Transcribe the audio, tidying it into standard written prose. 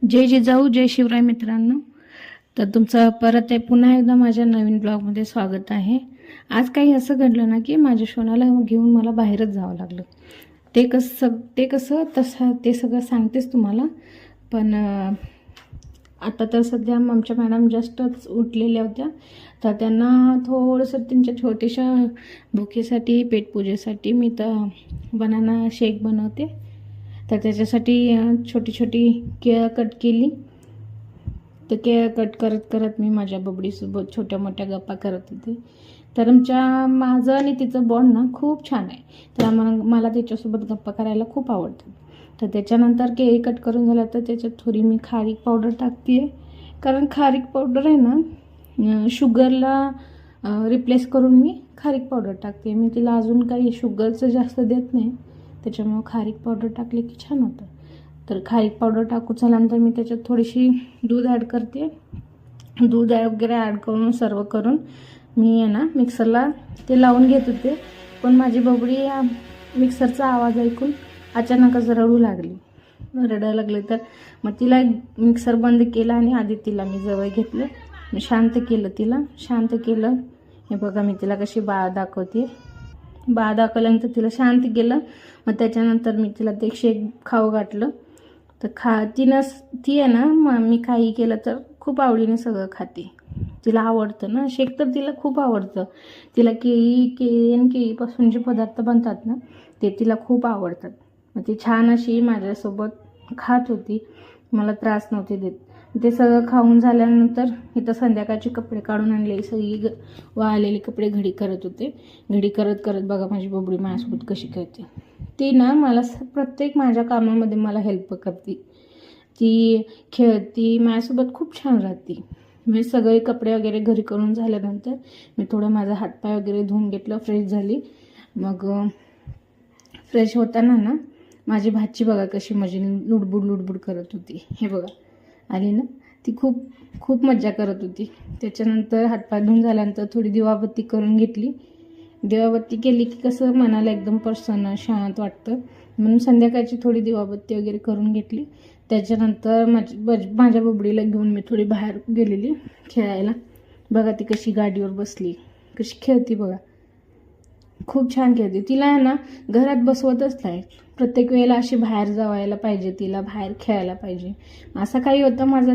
जय जिजाऊ जय शिवराय मित्रांनो. तर तुमचं परत आहे पुन्हा एकदा माझ्या नवीन ब्लॉगमध्ये स्वागत आहे. आज काही असं घडलं ना की माझ्या शोनाला घेऊन मला बाहेरच जावं लागलं. ते सगळं सांगतेच तुम्हाला. पण आता तर सध्या आमच्या मॅडम जस्टच उठलेल्या होत्या, तर त्यांना थोडंसं त्यांच्या छोट्याशा भुकेसाठी पेटपूजेसाठी मी तर बनाना शेक बनवते. तर त्याच्यासाठी छोटी छोटी केळं कट केली. तर केळं कट करत करत मी माझ्या बबडीसोबत छोट्या मोठ्या गप्पा करत होते. तर माझं आणि तिचं बॉन्ड ना खूप छान आहे. तर मला त्याच्यासोबत गप्पा करायला खूप आवडतं. तर त्याच्यानंतर केळी कट करून झालं तर त्याच्यात थोडी मी खारीक पावडर टाकते आहे. कारण खारीक पावडर आहे ना शुगरला रिप्लेस करून मी खारीक पावडर टाकते. मी तिला अजून काही शुगरचं जास्त देत नाही, त्याच्यामुळं खारीक पावडर टाकली की छान होतं. तर खारीक पावडर टाकून झाल्यानंतर मी त्याच्यात थोडीशी दूध ॲड करते. दूध वगैरे ॲड करून सर्व करून मी आहे ना मिक्सरला ते लावून घेत होते. पण माझी बबडी मिक्सरचा आवाज ऐकून अचानकच रडू लागली. रडायला लागले तर मग तिला मिक्सर बंद केला आणि आधी तिला मी जवळ घेतलं, मी शांत केलं, तिला शांत केलं. हे बघा मी तिला कशी बाळ दाखवते. बाळ दाखवल्यानंतर तिला शांत केलं. मग त्याच्यानंतर मी तिला ते शेक खाऊ घातलं. तर ती आहे ना मी काही केलं तर खूप आवडीने सगळं खाते. तिला आवडतं ना शेक, तर तिला खूप आवडतं. तिला केळी आणि केळीपासून जे पदार्थ बनतात ना ते तिला खूप आवडतात. मग ती छान अशी माझ्यासोबत खात होती, मला त्रास नव्हते देत. ते सगळं खाऊन झाल्यानंतर इथं संध्याकाळचे कपडे काढून आणले. सगळी वाळलेले कपडे घडी करत होते. घडी करत करत बघा माझी बबडी माझ्यासोबत कशी करते. ती ना मला प्रत्येक माझ्या कामामध्ये मला हेल्प करते. ती खेळती माझ्यासोबत, खूप छान राहते. मी सगळे कपडे वगैरे घरी करून झाल्यानंतर मी थोडं माझा हातपाय वगैरे धुवून घेतलं, फ्रेश झाली. मग फ्रेश होताना ना माझी भाची बघा कशी माझी लुडबुड करत होती. हे बघा आली ना, ती खूप खूप मज्जा करत होती. त्याच्यानंतर हातपाय धुवून झाल्यानंतर थोडी दिवाबत्ती करून घेतली. दिवाबत्ती केली की कसं मनाला एकदम प्रसन्न शांत वाटतं, म्हणून संध्याकाळची थोडी दिवाबत्ती वगैरे करून घेतली. त्याच्यानंतर माझ्या बबडीला घेऊन मी थोडी बाहेर गेलेली खेळायला. बघा ती कशी गाडीवर बसली, कशी खेळती बघा, खूप छान खेळते. तिला ना घरात बसवतच नाही, प्रत्येक वेळेला अशी बाहेर जावायला पाहिजे, तिला बाहेर खेळायला पाहिजे. असं काही होतं माझा